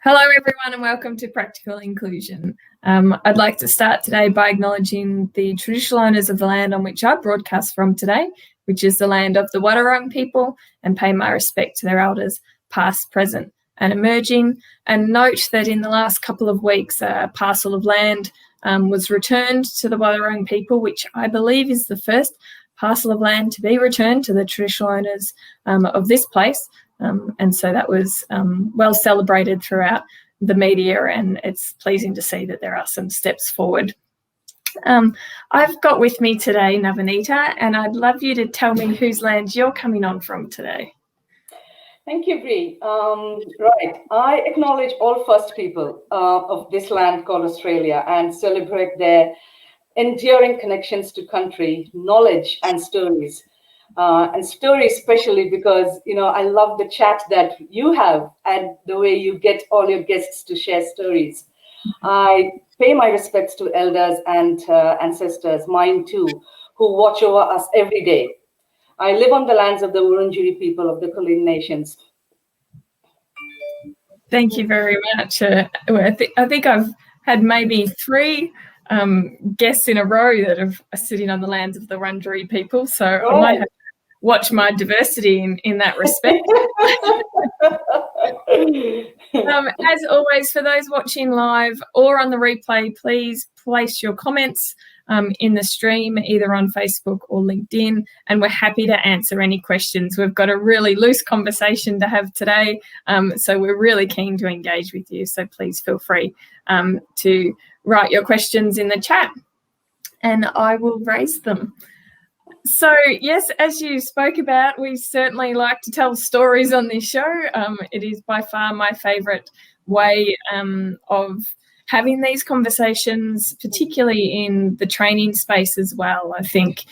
Hello everyone and welcome to Practical Inclusion. I'd like to start today by acknowledging the traditional owners of the land on which I broadcast from today, which is the land of the Wadawurrung people, and pay my respect to their elders past, present and emerging. And note that in the last couple of weeks a parcel of land was returned to the Wadawurrung people, which I believe is the first parcel of land to be returned to the traditional owners of this place. And so that was well celebrated throughout the media, and it's pleasing to see that there are some steps forward. I've got with me today Navanita, and I'd love you to tell me whose land you're coming on from today. Thank you, Bree. Right, I acknowledge all First People of this land called Australia and celebrate their enduring connections to country, knowledge and stories. And stories especially because, I love the chat that you have and the way you get all your guests to share stories. I pay my respects to elders and ancestors, mine too, who watch over us every day. I live on the lands of the Wurundjeri people of the Kulin Nations. Thank you very much. I think I've had maybe three guests in a row that are sitting on the lands of the Wurundjeri people, so I might have to watch my diversity in that respect. As always, for those watching live or on the replay, please place your comments in the stream, either on Facebook or LinkedIn, and we're happy to answer any questions. We've got a really loose conversation to have today, so we're really keen to engage with you. So please feel free to write your questions in the chat and I will raise them. So, yes, as you spoke about, we certainly like to tell stories on this show. It is by far my favourite way of having these conversations, particularly in the training space as well. I think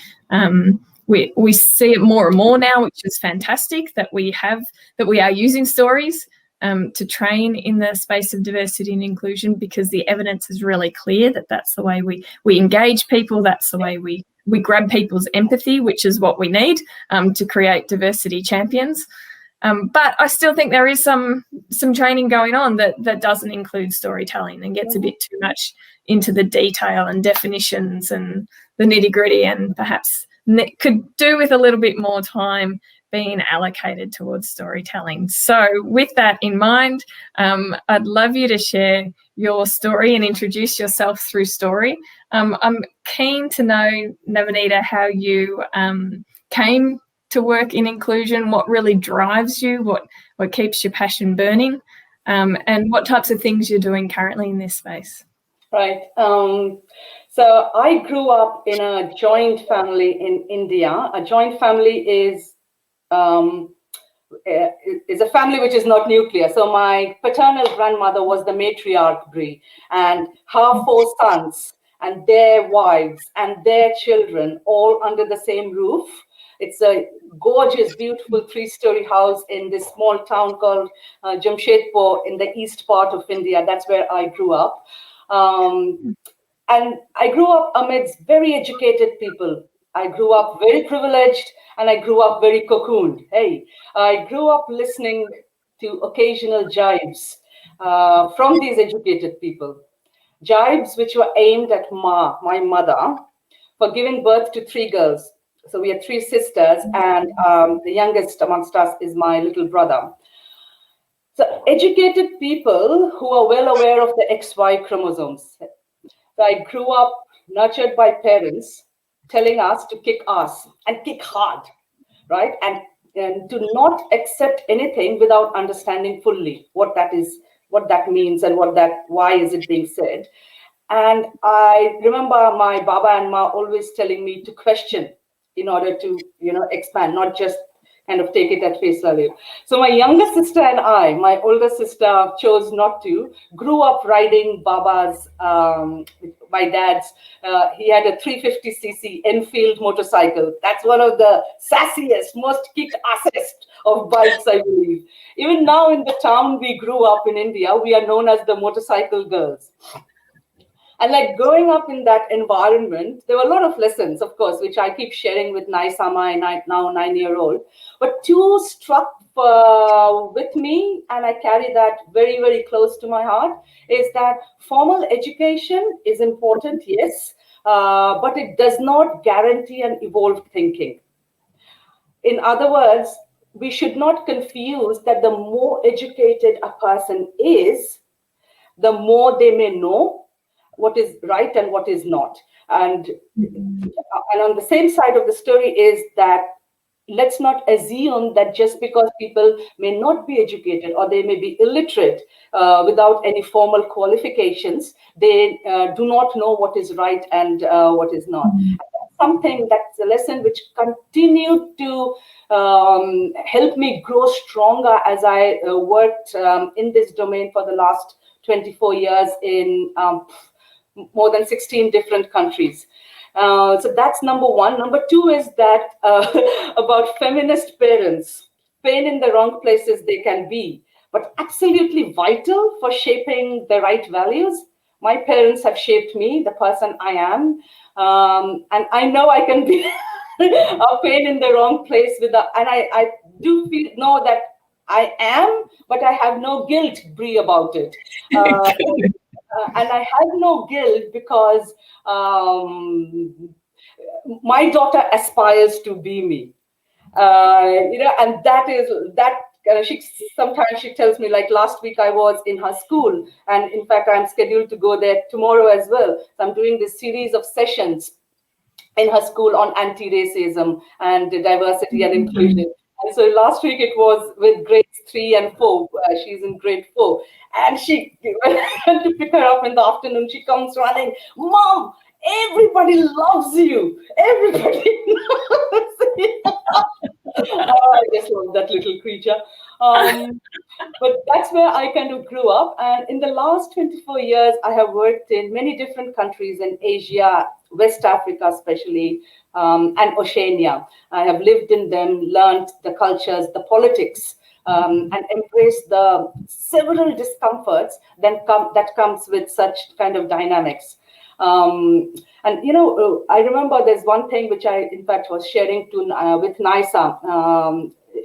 we see it more and more now, which is fantastic, that we are using stories to train in the space of diversity and inclusion, because the evidence is really clear that that's the way we engage people, that's the way we grab people's empathy, which is what we need to create diversity champions. But I still think there is some training going on that doesn't include storytelling and gets a bit too much into the detail and definitions and the nitty-gritty, and perhaps could do with a little bit more time being allocated towards storytelling. So with that in mind, I'd love you to share your story and introduce yourself through story. I'm keen to know, Navanita, how you came to work in inclusion, what really drives you, what keeps your passion burning, and what types of things you're doing currently in this space. Right. So I grew up in a joint family in India. A joint family is a family which is not nuclear. So my paternal grandmother was the matriarch, Bree, and her 4 sons and their wives and their children all under the same roof. It's a gorgeous, beautiful 3-story house in this small town called Jamshedpur in the east part of India. That's where I grew up. And I grew up amidst very educated people. I grew up very privileged and I grew up very cocooned. I grew up listening to occasional jibes from these educated people. Jibes which were aimed at my mother, for giving birth to 3 girls. So we had 3 sisters, and the youngest amongst us is my little brother. So educated people who are well aware of the XY chromosomes. So I grew up nurtured by parents telling us to kick ass and kick hard, right? And to not accept anything without understanding fully what that is, what that means, and why is it being said. And I remember my Baba and Ma always telling me to question in order to, expand, not just kind of take it at face value. So my younger sister and I, my older sister chose not to, grew up riding Baba's, my dad's, he had a 350cc Enfield motorcycle. That's one of the sassiest, most kick-assest of bikes, I believe. Even now in the town we grew up in India, we are known as the motorcycle girls. And like growing up in that environment, there were a lot of lessons, of course, which I keep sharing with Naisa, my now 9-year-old. But two struck with me, and I carry that very, very close to my heart, is that formal education is important, yes, but it does not guarantee an evolved thinking. In other words, we should not confuse that the more educated a person is, the more they may know what is right and what is not. And on the same side of the story is that let's not assume that just because people may not be educated or they may be illiterate without any formal qualifications, they do not know what is right and what is not. Something that's a lesson which continued to help me grow stronger as I worked in this domain for the last 24 years in more than 16 different countries. So that's number one. Number two is that about feminist parents. Pain in the wrong places they can be, but absolutely vital for shaping the right values. My parents have shaped me, the person I am. And I know I can be a pain in the wrong place and I do know that I am, but I have no guilt, Bree, about it. And I have no guilt because my daughter aspires to be me. And that is that. Sometimes she tells me, like last week I was in her school, and in fact I'm scheduled to go there tomorrow as well. So I'm doing this series of sessions in her school on anti-racism and diversity and inclusion. And so last week it was with grades 3 and 4. She's in grade 4. And when I went to pick her up in the afternoon, she comes running, "Mom, everybody loves you. Everybody loves you." I just love that little creature. But that's where I kind of grew up. And in the last 24 years, I have worked in many different countries in Asia, West Africa especially, and Oceania. I have lived in them, learned the cultures, the politics, and embraced the several discomforts that comes with such kind of dynamics. I remember there's one thing which I, in fact, was sharing with Naisa.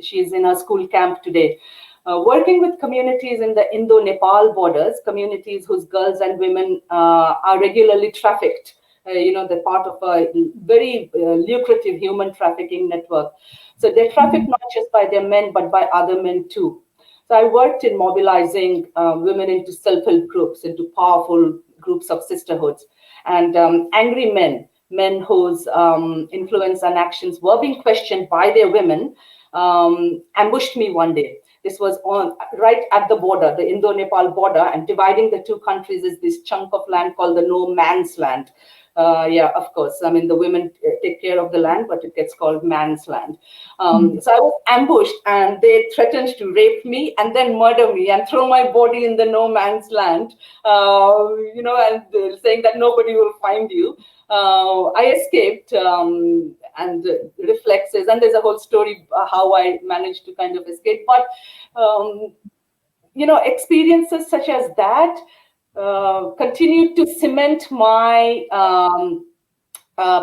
She's in her school camp today. Working with communities in the Indo-Nepal borders, communities whose girls and women are regularly trafficked. They're part of a very lucrative human trafficking network. So they're trafficked not just by their men, but by other men too. So I worked in mobilizing women into self-help groups, into powerful groups of sisterhoods. And angry men whose influence and actions were being questioned by their women, ambushed me one day. This was right at the border, the Indo-Nepal border, and dividing the two countries is this chunk of land called the no man's land. Of course. I mean, the women take care of the land, but it gets called man's land. So I was ambushed, and they threatened to rape me and then murder me and throw my body in the no man's land, and saying that nobody will find you. I escaped, and reflexes, and there's a whole story how I managed to kind of escape. But, experiences such as that continued to cement my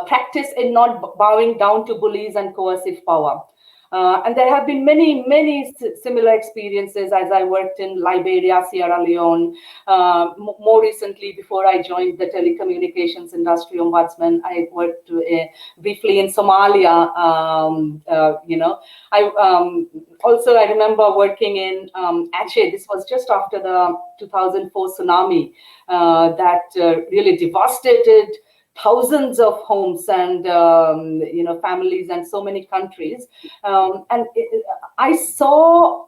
practice in not bowing down to bullies and coercive power. And there have been many, many similar experiences as I worked in Liberia, Sierra Leone. More recently, before I joined the telecommunications industry ombudsman, I worked briefly in Somalia. I remember working in Aceh. This was just after the 2004 tsunami that really devastated thousands of homes and families and so many countries, I saw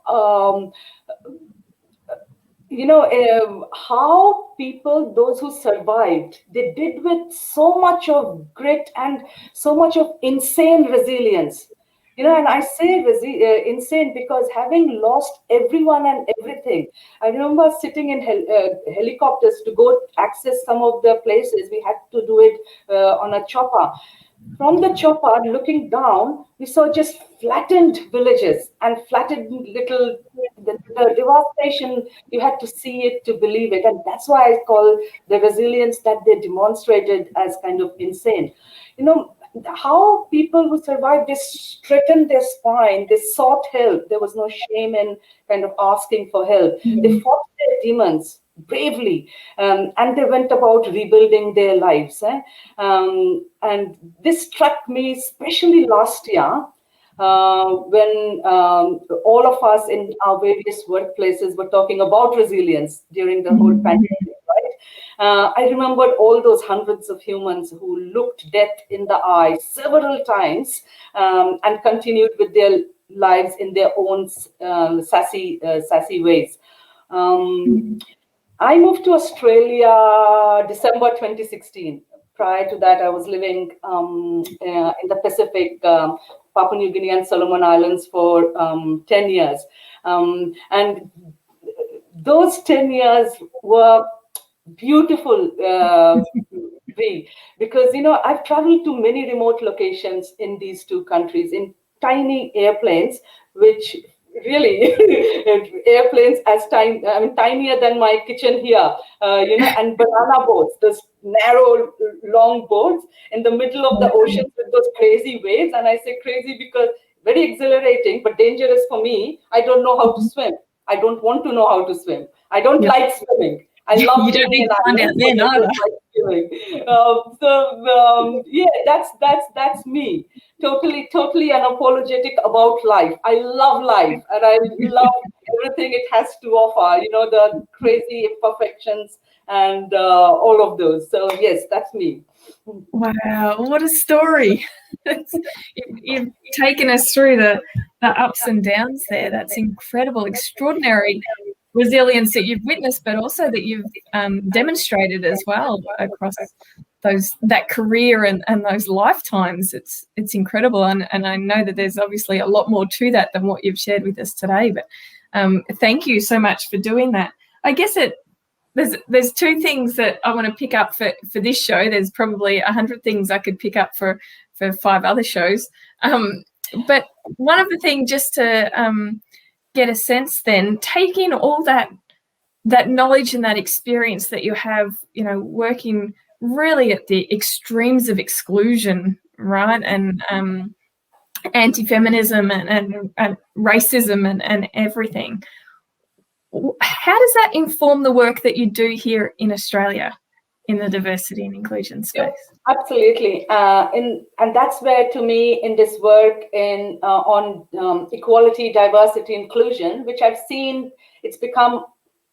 how people, those who survived, they did with so much of grit and so much of insane resilience. And I say insane because having lost everyone and everything, I remember sitting in helicopters to go access some of the places. We had to do it on a chopper. From the chopper, looking down, we saw just flattened villages and flattened little, the devastation. You had to see it to believe it. And that's why I call the resilience that they demonstrated as kind of insane. You know, how people who survived, they straightened their spine, they sought help. There was no shame in kind of asking for help. They fought their demons bravely, and they went about rebuilding their lives. And this struck me, especially last year, when all of us in our various workplaces were talking about resilience during the whole pandemic, right? I remembered all those hundreds of humans who looked death in the eye several times, and continued with their lives in their own sassy ways. I moved to Australia December 2016. Prior to that, I was living in the Pacific, Papua New Guinea and Solomon Islands for 10 years. And those 10 years were beautiful, because, you know, I've traveled to many remote locations in these two countries in tiny airplanes, which really airplanes as tiny, I mean, tinier than my kitchen here, you know, and banana boats, those narrow, long boats in the middle of the ocean with those crazy waves. And I say crazy because very exhilarating, but dangerous for me. I don't know how to swim. I don't want to know how to swim. I don't like swimming. I love you don't need to find out then either. Yeah, that's me. Totally unapologetic about life. I love life, and I love everything it has to offer. You know, the crazy imperfections and all of those. So yes, that's me. Wow, what a story! You've taken us through the ups and downs there. That's incredible, extraordinary resilience that you've witnessed, but also that you've demonstrated as well across that career and those lifetimes. It's incredible, and I know that there's obviously a lot more to that than what you've shared with us today. But thank you so much for doing that. I guess there's two things that I want to pick up for this show. There's probably 100 things I could pick up for 5 other shows. But one of the things, just to get a sense then, taking all that knowledge and that experience that you have, you know, working really at the extremes of exclusion, right, and anti-feminism and racism and everything. How does that inform the work that you do here in Australia in the diversity and inclusion space? Absolutely, and that's where, to me, in this work on equality, diversity, inclusion, which I've seen, it's become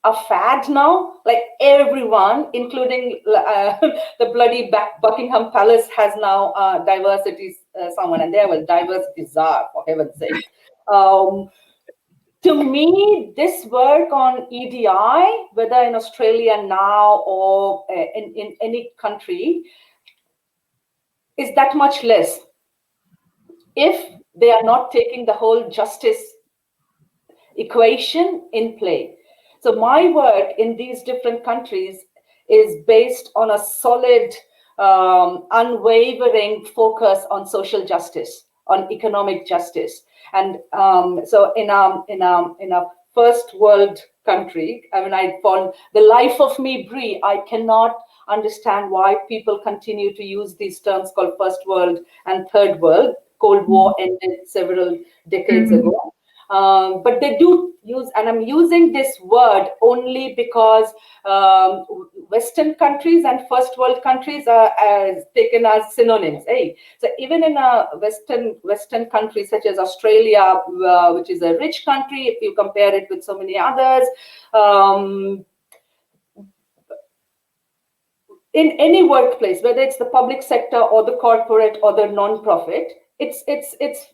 a fad now. Like everyone, including the bloody Buckingham Palace, has now diversity someone, and there was diversity czar, for heaven's sake. To me, this work on EDI, whether in Australia now or in any country, is that much less if they are not taking the whole justice equation in play. So my work in these different countries is based on a solid, unwavering focus on social justice, on economic justice. And so in a first world country, I mean, I found the life of me, Bree, I cannot understand why people continue to use these terms called first world and third world. Cold War ended several decades ago. But they do use, and I'm using this word only because Western countries and first world countries are taken as synonyms. Hey, so even in a Western countries such as Australia, which is a rich country, if you compare it with so many others, in any workplace, whether it's the public sector or the corporate or the non-profit, it's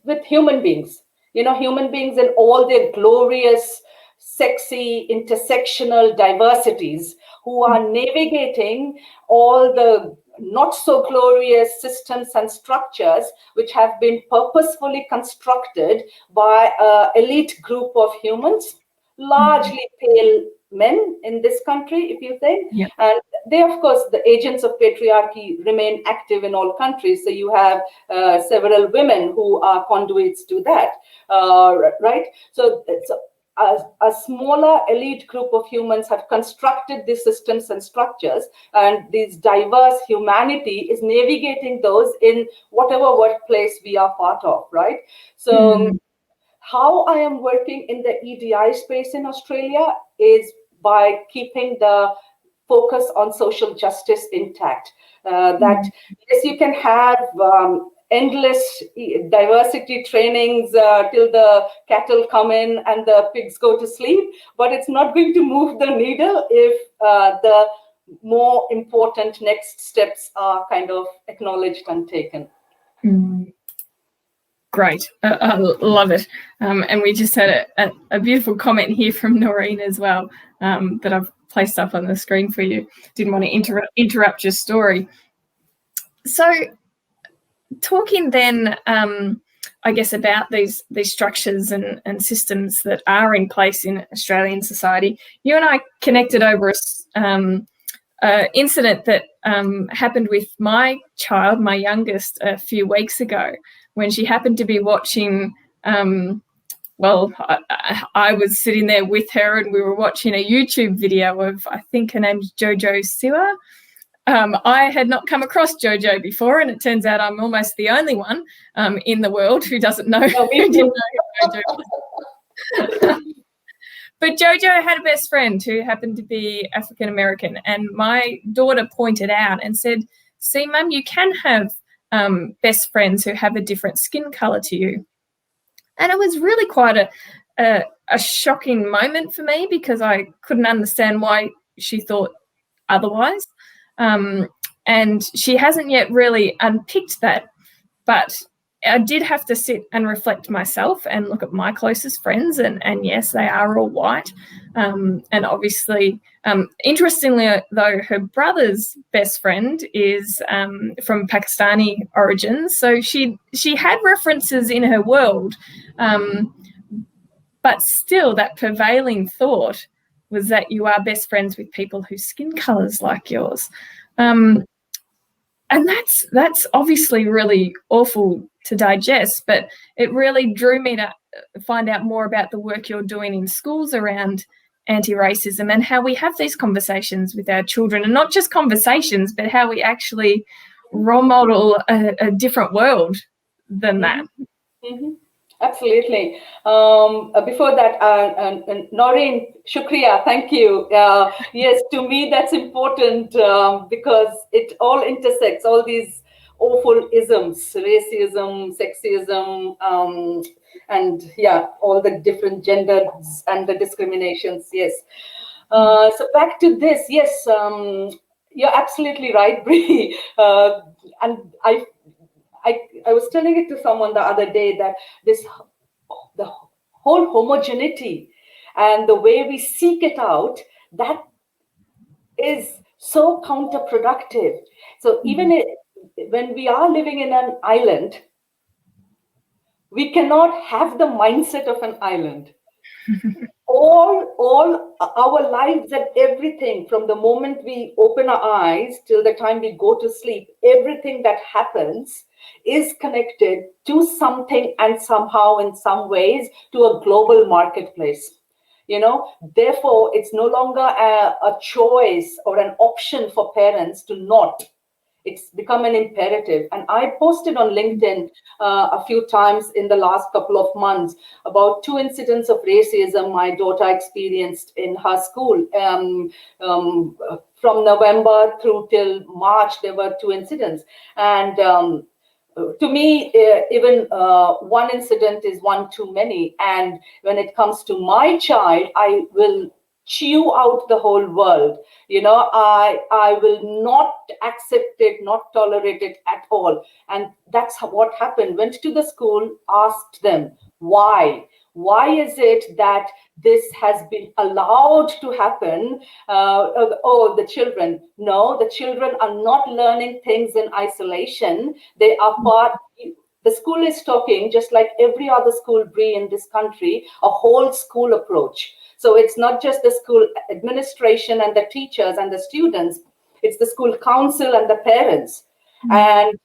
with human beings. You know, human beings in all their glorious, sexy, intersectional diversities, who are navigating all the not so glorious systems and structures which have been purposefully constructed by an elite group of humans, largely pale men in this country, if you think. Yeah. And they, of course, the agents of patriarchy remain active in all countries. So you have several women who are conduits to that, right? So a smaller elite group of humans have constructed these systems and structures, and this diverse humanity is navigating those in whatever workplace we are part of, right? So how I am working in the EDI space in Australia is by keeping the focus on social justice intact. That yes, you can have endless diversity trainings till the cattle come in and the pigs go to sleep, but it's not going to move the needle if the more important next steps are kind of acknowledged and taken. Great. I love it. And we just had a beautiful comment here from Noreen as well, that I've placed up on the screen for you. Didn't want to interrupt your story. So talking then, I guess, about these structures and systems that are in place in Australian society, you and I connected over an incident that happened with my child, my youngest, a few weeks ago, when she happened to be watching, I was sitting there with her and we were watching a YouTube video of, I think her name's Jojo Siwa. I had not come across Jojo before, and it turns out I'm almost the only one in the world who doesn't know, who didn't know who Jojo was. But Jojo had a best friend who happened to be African American, and my daughter pointed out and said, "See, Mum, you can have best friends who have a different skin colour to you." And it was really quite a shocking moment for me, because I couldn't understand why she thought otherwise. And she hasn't yet really unpicked that, but I did have to sit and reflect myself and look at my closest friends, and yes, they are all white. And obviously, interestingly though, her brother's best friend is from Pakistani origins, so she had references in her world, but still that prevailing thought was that you are best friends with people whose skin colour's like yours. And that's obviously really awful to digest, but it really drew me to find out more about the work you're doing in schools around anti-racism and how we have these conversations with our children, and not just conversations, but how we actually role model a different world than that. Absolutely. Before that, Noreen, shukriya, thank you. Yes, to me that's important because it all intersects, all these awful isms, racism, sexism, and yeah, all the different genders and the discriminations. Yes. So back to this. Yes, you're absolutely right, Bree. And I was telling it to someone the other day that the whole homogeneity and the way we seek it out, that is so counterproductive. So even when we are living in an island, we cannot have the mindset of an island. all our lives and everything, from the moment we open our eyes till the time we go to sleep, everything that happens is connected to something and somehow in some ways to a global marketplace. Therefore it's no longer a choice or an option for parents to not. It's become an imperative. And I posted on LinkedIn a few times in the last couple of months about 2 incidents of racism my daughter experienced in her school. From November through till March, there were 2 incidents. And to me, even one incident is one too many. And when it comes to my child, I will chew out the whole world. I will not accept it, not tolerate it at all. And that's what happened. Went to the school, asked them why is it that this has been allowed to happen? The children. No, the children are not learning things in isolation. They are part. The school is talking, just like every other school, Bree, in this country, a whole school approach. So it's not just the school administration and the teachers and the students, it's the school council and the parents. And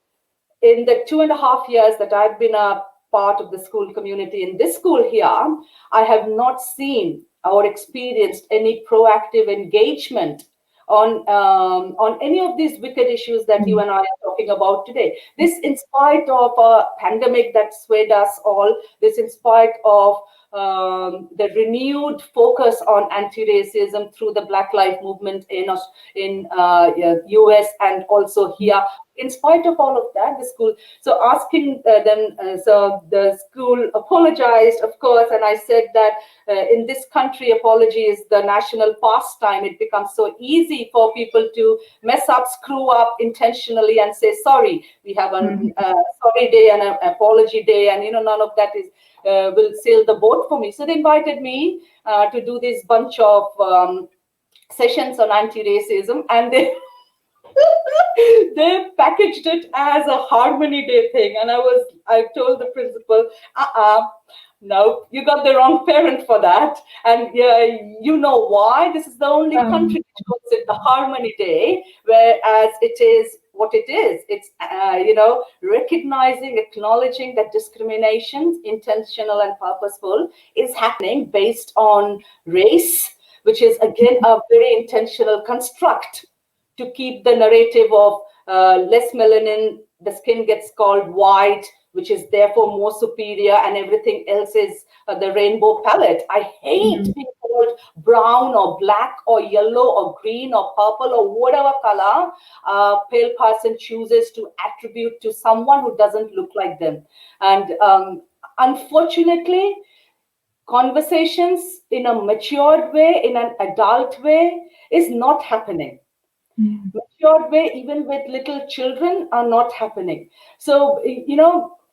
in the 2.5 years that I've been a part of the school community in this school here, I have not seen or experienced any proactive engagement on any of these wicked issues that you and I are talking about today. This in spite of a pandemic that swayed us all, this in spite of the renewed focus on anti-racism through the Black Lives Movement in US and also here. In spite of all of that, the school, so asking so the school apologized, of course, and I said that in this country, apology is the national pastime. It becomes so easy for people to mess up, screw up intentionally and say, sorry, we have a sorry day and an apology day, and none of that is will sail the boat for me. So they invited me to do this bunch of sessions on anti-racism, and they packaged it as a Harmony Day thing. And I told the principal, no, you got the wrong parent for that. And you know why? This is the only country which calls it the Harmony Day, whereas it is what it is. It's, recognizing, acknowledging that discrimination, intentional and purposeful, is happening based on race, which is, again, a very intentional construct to keep the narrative of less melanin, the skin gets called white, which is therefore more superior, and everything else is the rainbow palette. I hate being called brown or black or yellow or green or purple or whatever color a pale person chooses to attribute to someone who doesn't look like them. And unfortunately, conversations in a matured way, in an adult way, is not happening. Matured way, even with little children, are not happening. So,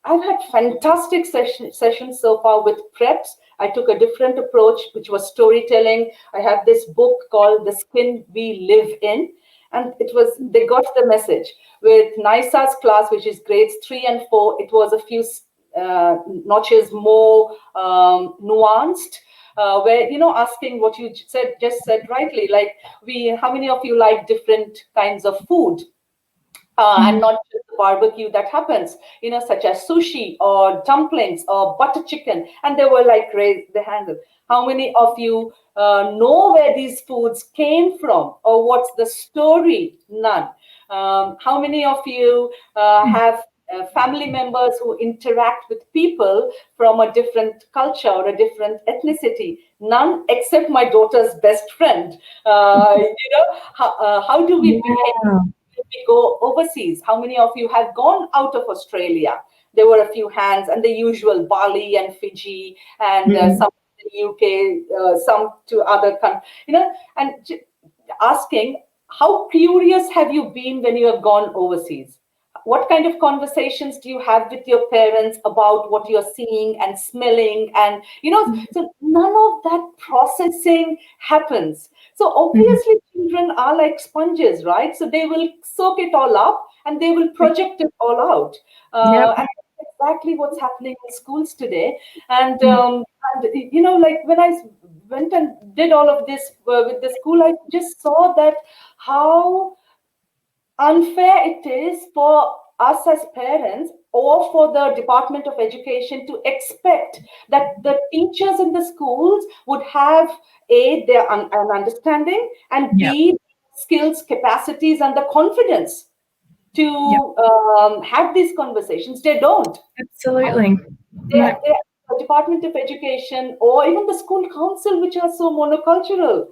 I've had fantastic sessions so far with preps. I took a different approach, which was storytelling. I have this book called The Skin We Live In. And they got the message. With NISA's class, which is grades 3 and 4, it was a few notches more nuanced. Where asking what you just said rightly, like how many of you like different kinds of food, and not just the barbecue that happens, such as sushi or dumplings or butter chicken, and they were like raise the hand. How many of you know where these foods came from or what's the story? None. How many of you have family members who interact with people from a different culture or a different ethnicity? None, except my daughter's best friend. How do we behave when we go overseas? How many of you have gone out of Australia? There were a few hands, and the usual Bali and Fiji and some in the UK, some to other countries, and asking, how curious have you been when you have gone overseas? What kind of conversations do you have with your parents about what you're seeing and smelling? And, so none of that processing happens. So obviously children are like sponges, right? So they will soak it all up and they will project it all out. And that's exactly what's happening in schools today. And like when I went and did all of this with the school, I just saw that how unfair it is for us as parents or for the Department of Education to expect that the teachers in the schools would have their an understanding and B, skills, capacities, and the confidence to have these conversations. They don't. Absolutely. The Department of Education or even the school council, which are so monocultural.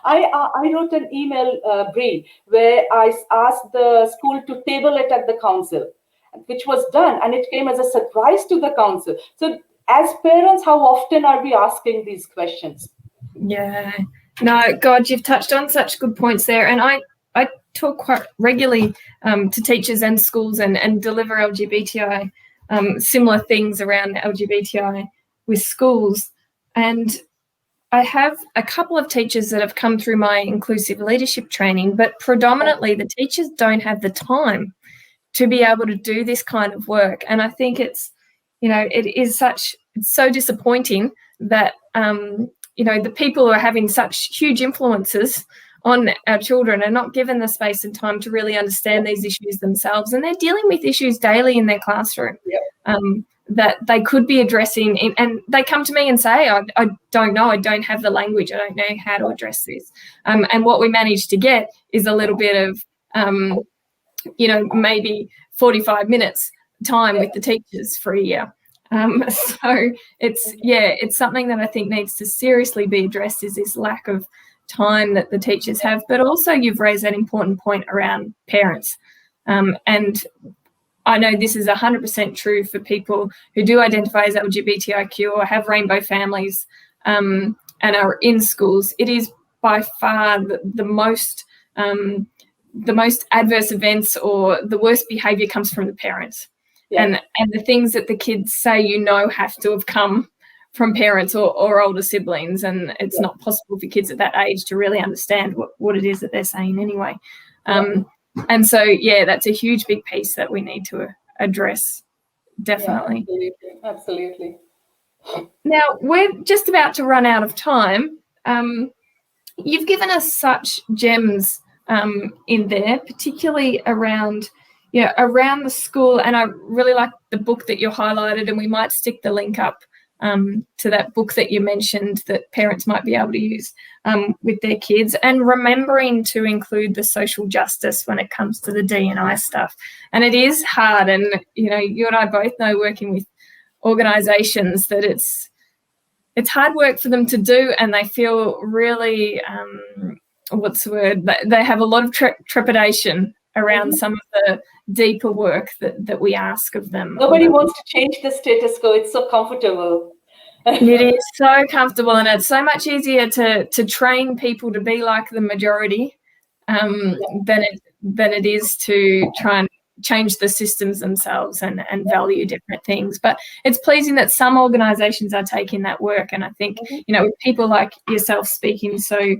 I wrote an email, Bree, where I asked the school to table it at the council, which was done, and it came as a surprise to the council. So as parents, how often are we asking these questions? Yeah. No, God, you've touched on such good points there. And I talk quite regularly to teachers and schools and deliver LGBTI, similar things around LGBTI with schools. And I have a couple of teachers that have come through my inclusive leadership training, but predominantly the teachers don't have the time to be able to do this kind of work. And I think it's so disappointing that, the people who are having such huge influences on our children are not given the space and time to really understand these issues themselves. And they're dealing with issues daily in their classroom that they could be addressing. And they come to me and say, I don't know, I don't have the language, I don't know how to address this. And what we managed to get is a little bit of, maybe 45 minutes time with the teachers for a year. So it's something that I think needs to seriously be addressed, is this lack of time that the teachers have. But also you've raised that important point around parents. And I know this is 100% true for people who do identify as LGBTIQ or have rainbow families and are in schools. It is by far the most adverse events or the worst behaviour comes from the parents. And the things that the kids say, have to have come from parents or older siblings, and it's not possible for kids at that age to really understand what it is that they're saying anyway. And so, that's a huge, big piece that we need to address, definitely. Yeah, absolutely. Now, we're just about to run out of time. You've given us such gems in there, particularly around the school, and I really like the book that you highlighted, and we might stick the link up to that book that you mentioned that parents might be able to use with their kids, and remembering to include the social justice when it comes to the D&I stuff. And it is hard, and you and I both know, working with organisations, that it's hard work for them to do, and they feel really they have a lot of trepidation around some of the deeper work that we ask of them. Nobody wants to change the status quo. It's so comfortable. It is so comfortable, and it's so much easier to train people to be like the majority than it is to try and change the systems themselves and value different things. But it's pleasing that some organisations are taking that work, and I think with people like yourself speaking so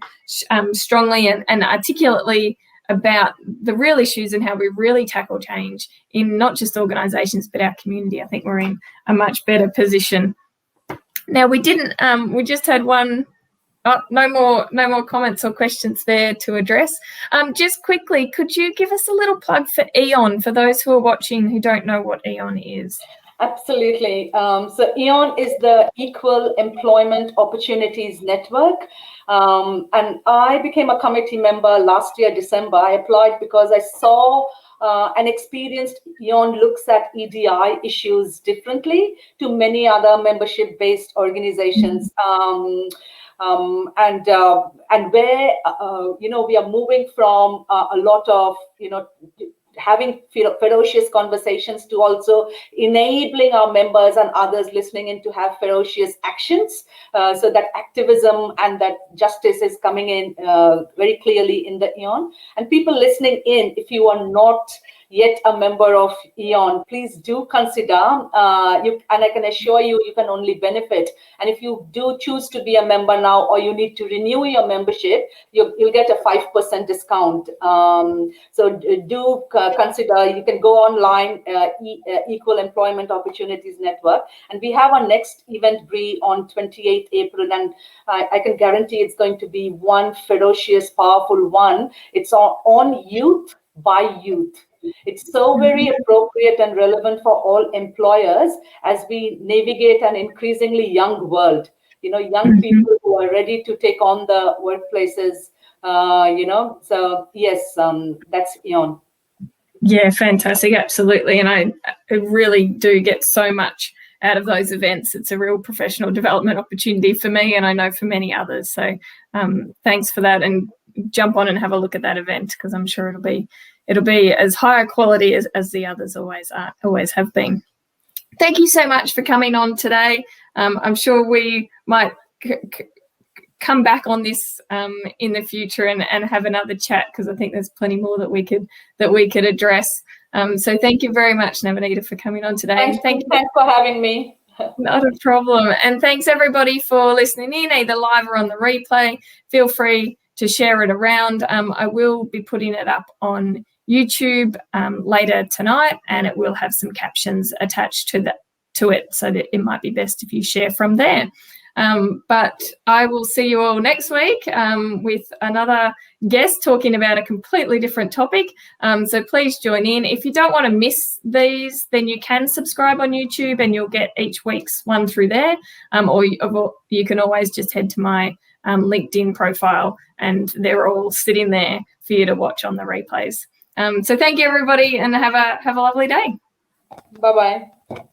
strongly and articulately about the real issues and how we really tackle change in not just organisations but our community, I think we're in a much better position. Now, we just had one. No more comments or questions there to address. Just quickly, could you give us a little plug for EON for those who are watching who don't know what EON is? Absolutely. So EON is the Equal Employment Opportunities Network. And I became a committee member last year, December. I applied because I saw and experienced EON looks at EDI issues differently to many other membership-based organizations. And where, we are moving from a lot of, having ferocious conversations to also enabling our members and others listening in to have ferocious actions, so that activism and that justice is coming in very clearly in the EON. And people listening in, if you are not yet a member of EON, please do consider, and I can assure you, you can only benefit. And if you do choose to be a member now, or you need to renew your membership, you'll get a 5% discount. So do consider, you can go online, Equal Employment Opportunities Network. And we have our next event, Bree, on 28th April. And I can guarantee it's going to be one ferocious, powerful one. It's on youth by youth. It's so very appropriate and relevant for all employers as we navigate an increasingly young world. Young people who are ready to take on the workplaces, So yes, that's EON. Yeah, fantastic. Absolutely. And I really do get so much out of those events. It's a real professional development opportunity for me, and I know for many others. So thanks for that, and jump on and have a look at that event, because I'm sure it'll be as high a quality as the others always have been. Thank you so much for coming on today. I'm sure we might come back on this in the future and have another chat, because I think there's plenty more that we could address. So thank you very much, Navanita, for coming on today. Thanks for having me. Not a problem. And thanks everybody for listening in, either live or on the replay. Feel free to share it around. I will be putting it up on YouTube later tonight, and it will have some captions attached to it, so that it might be best if you share from there. But I will see you all next week with another guest talking about a completely different topic. So please join in. If you don't want to miss these, then you can subscribe on YouTube and you'll get each week's one through there. Or you can always just head to my LinkedIn profile and they're all sitting there for you to watch on the replays. So thank you, everybody, and have a lovely day. Bye-bye.